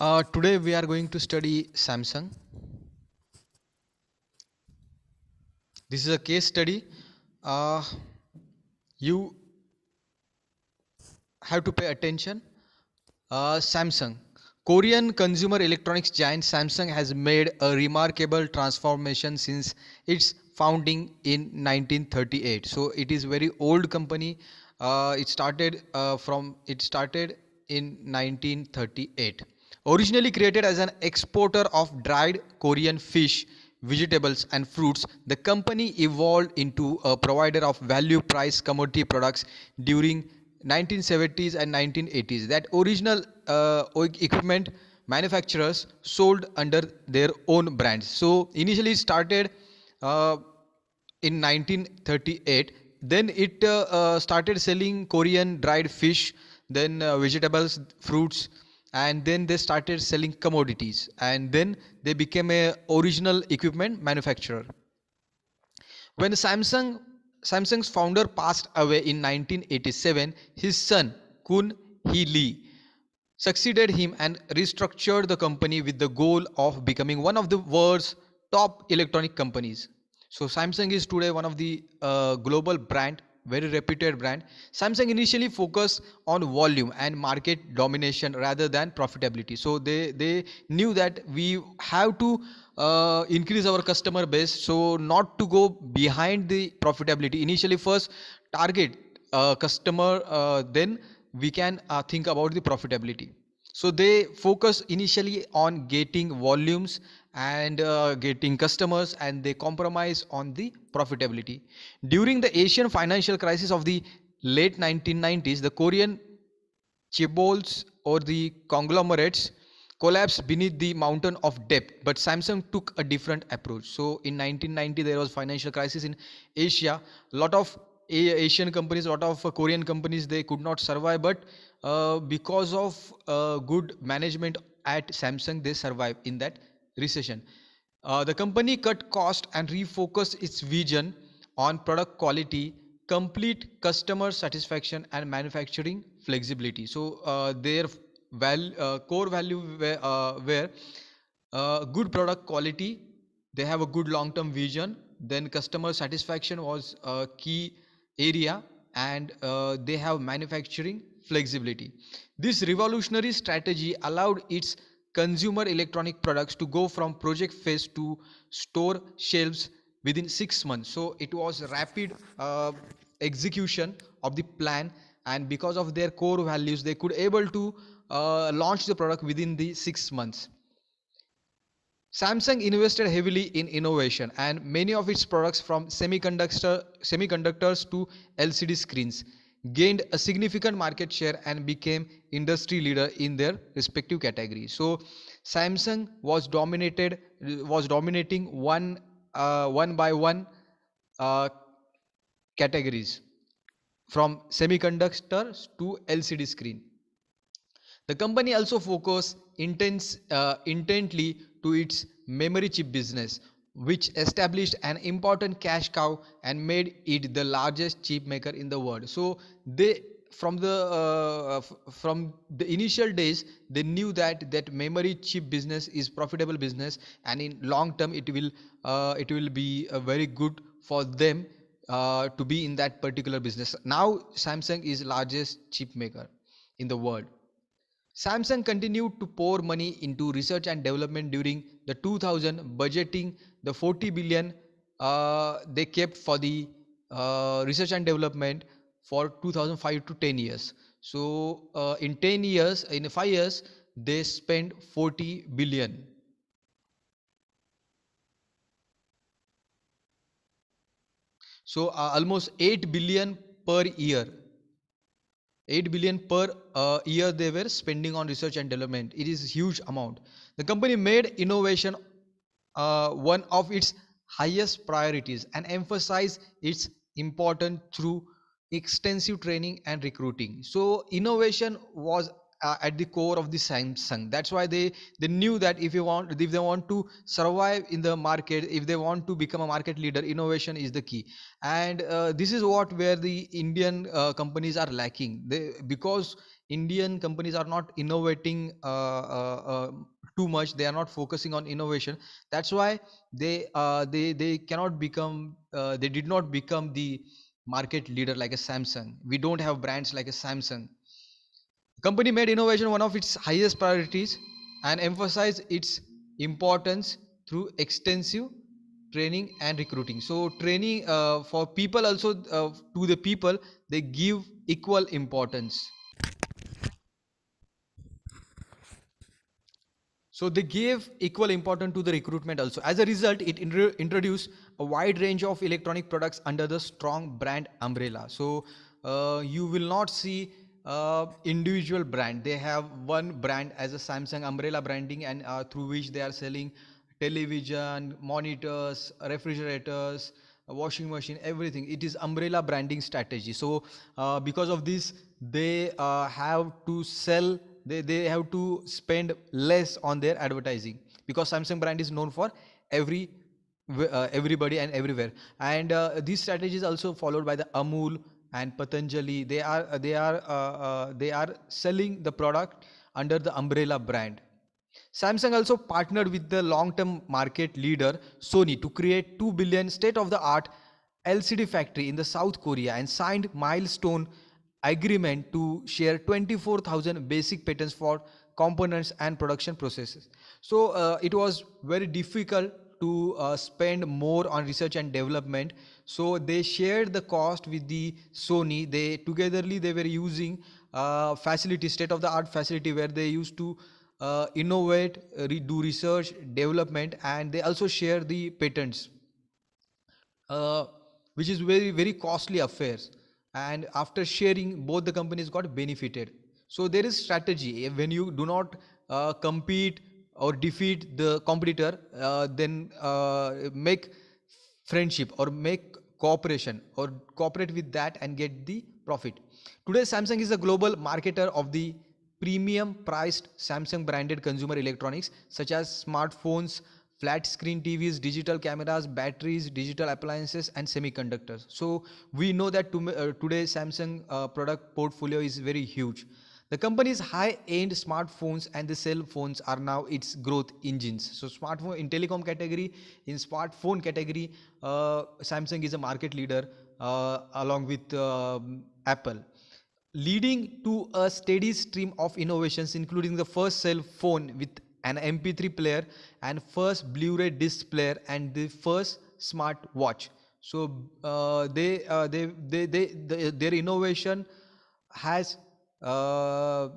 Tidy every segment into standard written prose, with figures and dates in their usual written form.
Today we are going to study Samsung. This is a case study. Uh, you have to pay attention. Samsung, Korean consumer electronics giant Samsung has made a remarkable transformation since its founding in 1938. So it is very old company. It started in 1938. Originally created as an exporter of dried Korean fish, vegetables and fruits, the company evolved into a provider of value price commodity products during 1970s and 1980s. That original equipment manufacturers sold under their own brands. So initially it started uh, in 1938. Then it started selling Korean dried fish, then vegetables, fruits, and then they started selling commodities, and then they became a original equipment manufacturer. When Samsung's founder passed away in 1987, his son Kun Hee Lee succeeded him and restructured the company with the goal of becoming one of the world's top electronic companies. So Samsung is today one of the global brand, very reputed brand. Samsung initially focused on volume and market domination rather than profitability. So they knew that we have to increase our customer base, so not to go behind the profitability. Initially, first target customer, then we can think about the profitability. So they focus initially on getting volumes and getting customers, and they compromise on the profitability. During the Asian financial crisis of the late 1990s, the Korean chaebols or the conglomerates collapsed beneath the mountain of debt, but Samsung took a different approach. So in 1990 there was financial crisis in Asia. A lot of Asian companies, a lot of Korean companies, they could not survive, but because of good management at Samsung, they survived in that recession. The company cut cost and refocused its vision on product quality, complete customer satisfaction, and manufacturing flexibility. So their core value were good product quality. They have a good long-term vision. Then customer satisfaction was a key area, and they have manufacturing flexibility. This revolutionary strategy allowed its consumer electronic products to go from project phase to store shelves within 6 months. So it was rapid execution of the plan, and because of their core values they could able to launch the product within the 6 months. Samsung invested heavily in innovation, and many of its products, from semiconductors to LCD screens, gained a significant market share and became industry leader in their respective categories. So Samsung was dominating one by one uh, categories, from semiconductors to LCD screen. The company also focused intently to its memory chip business, which established an important cash cow and made it the largest chip maker in the world. So they from the initial days they knew that memory chip business is profitable business, and in long term it will be very good for them to be in that particular business. Now Samsung is largest chip maker in the world. Samsung continued to pour money into research and development during the 2000, budgeting the 40 billion they kept for the research and development for 2005 to 10 years. So in 5 years, they spent 40 billion. So almost 8 billion per year. 8 billion per year they were spending on research and development. It is a huge amount. The company made innovation one of its highest priorities and emphasized its importance through extensive training and recruiting. So innovation was at the core of the Samsung. That's why they knew that if they want to survive in the market, if they want to become a market leader, innovation is the key. And this is what where the Indian companies are lacking. Because Indian companies are not innovating too much. They are not focusing on innovation. That's why they cannot become. They did not become the market leader like a Samsung. We don't have brands like a Samsung. The company made innovation one of its highest priorities and emphasized its importance through extensive training and recruiting. So training for people also, to the people they give equal importance. So they gave equal importance to the recruitment also. As a result, it introduced a wide range of electronic products under the strong brand umbrella. So you will not see individual brand. They have one brand as a Samsung umbrella branding, and through which they are selling television, monitors, refrigerators, a washing machine, everything. It is umbrella branding strategy. So because of this, they have to sell, they have to spend less on their advertising, because Samsung brand is known for everybody and everywhere. And these strategies also followed by the Amul and Patanjali. They are selling the product under the umbrella brand. Samsung also partnered with the long-term market leader Sony to create 2 billion state-of-the-art LCD factory in the South Korea, and signed milestone agreement to share 24,000 basic patents for components and production processes. So it was very difficult to spend more on research and development. So they shared the cost with the Sony. They togetherly they were using facility, state of the art facility, where they used to innovate, do research development, and they also share the patents, uh, which is very costly affairs. And after sharing, both the companies got benefited. So there is strategy. When you do not compete or defeat the competitor, then make friendship or make cooperation or cooperate with that and get the profit. Today Samsung is a global marketer of the premium priced Samsung branded consumer electronics such as smartphones, flat screen TVs, digital cameras, batteries, digital appliances, and semiconductors. So we know that today Samsung product portfolio is very huge. The company's high-end smartphones and the cell phones are now its growth engines. So smartphone in telecom category, in smartphone category, Samsung is a market leader along with Apple, leading to a steady stream of innovations, including the first cell phone with an MP3 player, and first Blu-ray disc player, and the first smart watch. So their innovation has uh,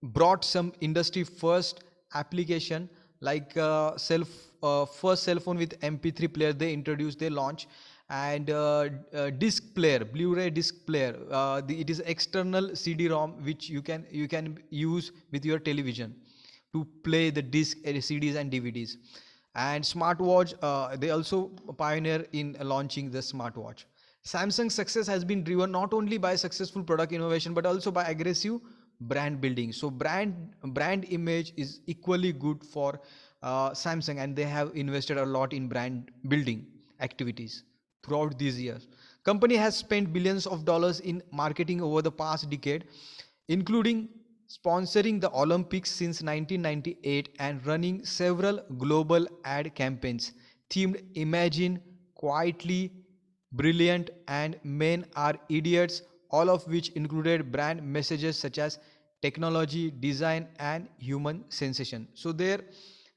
brought some industry first application, like first cell phone with MP3 player they introduced, they launch. And disc player, Blu-ray disc player, it is external CD-ROM which you can use with your television to play the disc CDs and DVDs. And smartwatch, they also pioneer in launching the smartwatch. Samsung's success has been driven not only by successful product innovation but also by aggressive brand building. So brand image is equally good for Samsung, and they have invested a lot in brand building activities throughout these years. Company has spent billions of dollars in marketing over the past decade, including sponsoring the Olympics since 1998 and running several global ad campaigns themed Imagine, Quietly Brilliant, and Men Are Idiots, all of which included brand messages such as technology, design, and human sensation. So there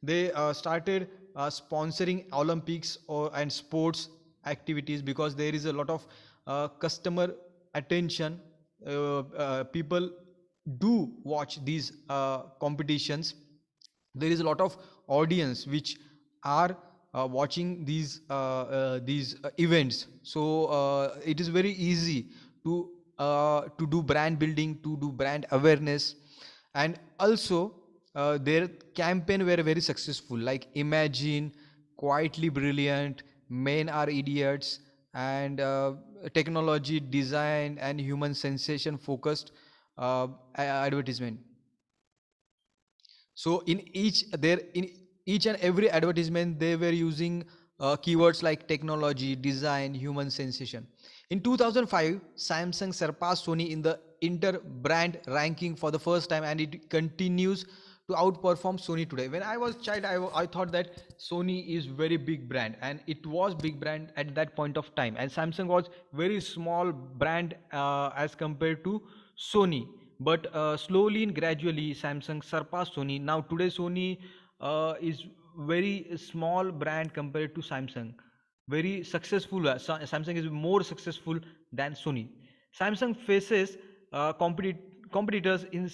they started sponsoring Olympics and sports activities, because there is a lot of customer attention. People do watch these competitions. There is a lot of audience which are watching these events. So it is very easy to do brand building, to do brand awareness. And also their campaign were very successful, like Imagine, Quietly Brilliant, Men Are Idiots, and technology, design, and human sensation focused advertisement. So in each and every advertisement they were using keywords like technology, design, human sensation. In 2005, Samsung surpassed Sony in the inter brand ranking for the first time, and it continues to outperform Sony today. When I was child, I thought that Sony is very big brand, and it was big brand at that point of time, and Samsung was very small brand as compared to Sony. But slowly and gradually Samsung surpassed Sony. Now today Sony is very small brand compared to Samsung, very successful. Samsung is more successful than Sony. Samsung faces competitors in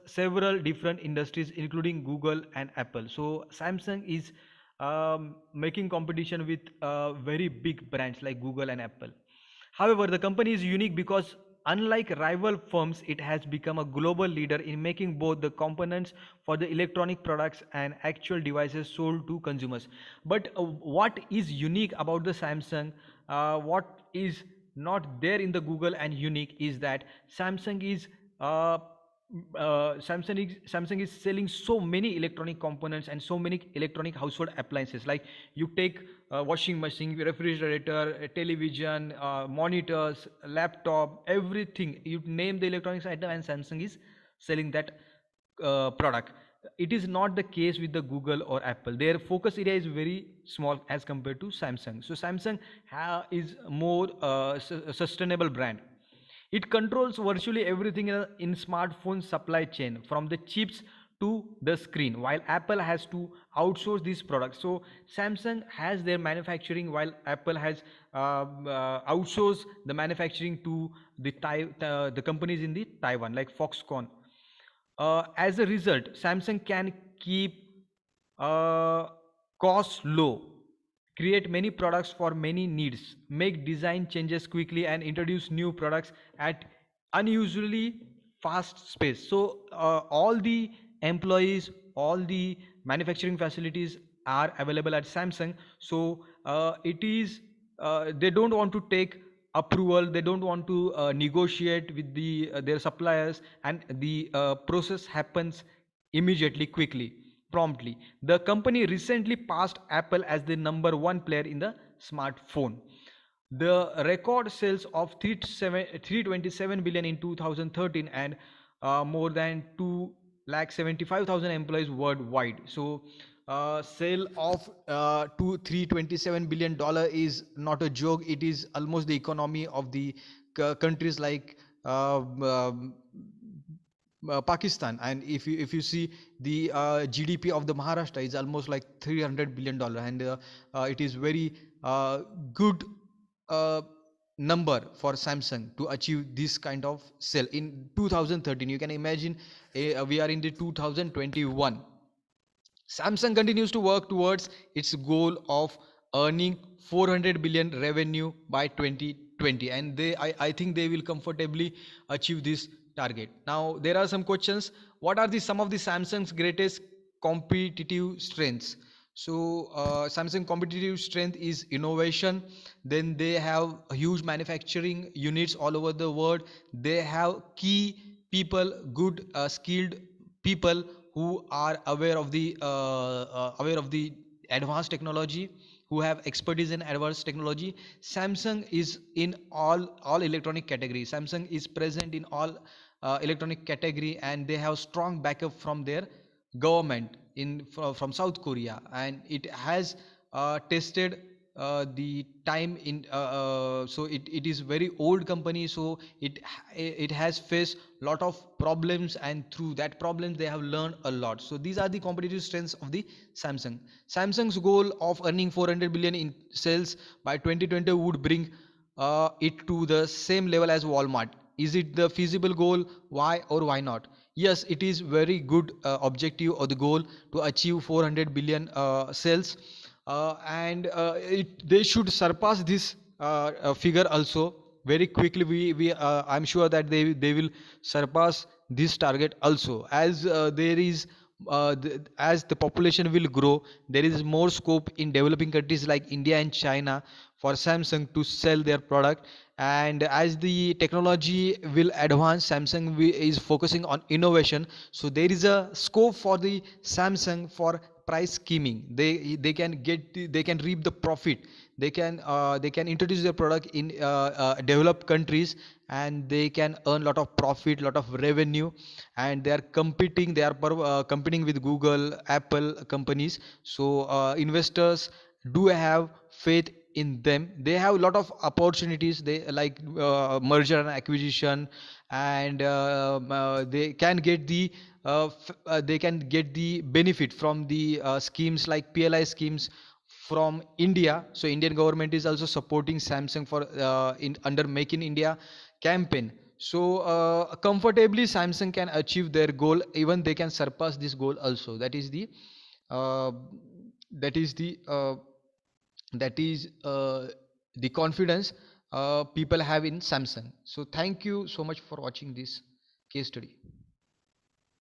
several different industries, including Google and Apple. So Samsung is making competition with very big brands like Google and Apple. However, the company is unique because, unlike rival firms, it has become a global leader in making both the components for the electronic products and actual devices sold to consumers. But what is unique about the Samsung, what is not there in the Google and unique, is that uh, Samsung is selling so many electronic components and so many electronic household appliances. Like you take washing machine, refrigerator, television, monitors, laptop, everything. You name the electronics item, and Samsung is selling that product. It is not the case with the Google or Apple. Their focus area is very small as compared to Samsung. So Samsung is more sustainable brand. It controls virtually everything in smartphone supply chain, from the chips to the screen, while Apple has to outsource these products. So Samsung has their manufacturing, while Apple has outsourced the manufacturing to the companies in the Taiwan, like Foxconn. As a result, Samsung can keep uh, costs low, create many products for many needs, make design changes quickly, and introduce new products at unusually fast space. So all the employees, all the manufacturing facilities are available at Samsung. So it is they don't want to take approval, they don't want to negotiate with their suppliers, and the process happens immediately, quickly, promptly. The company recently passed Apple as the number one player in the smartphone. The record sales of 327 billion in 2013, and more than 2 lakh 75,000 employees worldwide. So sale of to 327 billion dollar is not a joke. It is almost the economy of the countries like Pakistan. And if you see the GDP of the Maharashtra is almost like 300 billion dollar, and it is very good uh, number for Samsung to achieve this kind of sale in 2013. You can imagine, we are in the 2021. Samsung continues to work towards its goal of earning 400 billion revenue by 2020, and I think they will comfortably achieve this target. Now there are some questions. What are the some of the Samsung's greatest competitive strengths? So Samsung competitive strength is innovation. Then they have huge manufacturing units all over the world. They have key people, good skilled people who are aware of the advanced technology, who have expertise in advanced technology. Samsung is in all electronic categories. Samsung is present in all electronic category, and they have strong backup from their government from South Korea, and it has tested the time in so it is very old company. So it has faced lot of problems, and through that problems they have learned a lot. So these are the competitive strengths of the Samsung. Samsung's goal of earning 400 billion in sales by 2020 would bring it to the same level as Walmart. Is it the feasible goal? Why or why not? Yes, it is very good objective or the goal to achieve 400 billion sales, and they should surpass this figure also very quickly. I'm sure that they will surpass this target also, as there is as the population will grow, there is more scope in developing countries like India and China for Samsung to sell their product. And as the technology will advance, Samsung is focusing on innovation, so there is a scope for the Samsung for price scheming. They can they can reap the profit. They can introduce their product in developed countries, and they can earn lot of profit, lot of revenue. And they are competing, competing with Google, Apple companies. So investors do have faith in them. They have a lot of opportunities, they like merger and acquisition. And they can get they can get the benefit from the schemes like PLI schemes from India. So Indian government is also supporting Samsung for in under Make in India campaign. So comfortably Samsung can achieve their goal, even they can surpass this goal also. Uh, that is the that is the confidence people have in Samsung. So thank you so much for watching this case study.